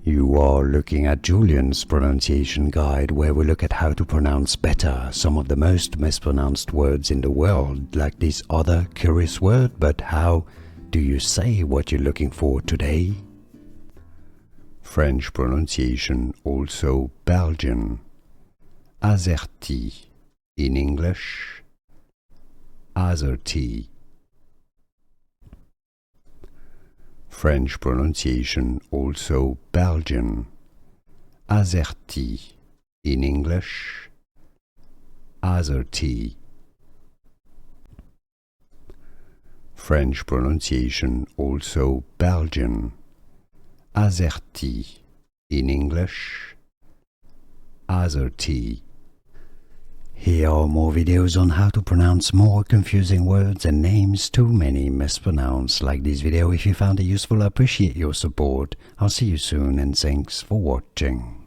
You are looking at Julian's pronunciation guide, where we look at how to pronounce better some of the most mispronounced words in the world, like this other curious word. But how do you say what you're looking for today? French pronunciation, also Belgian. Azerty in English. Azerty. French pronunciation, also Belgian. Azerty in English. Azerty. French pronunciation, also Belgian. Azerty in English. Azerty. Here are more videos on how to pronounce more confusing words and names too many mispronounced. Like this video if you found it useful. I appreciate your support. I'll see you soon and thanks for watching.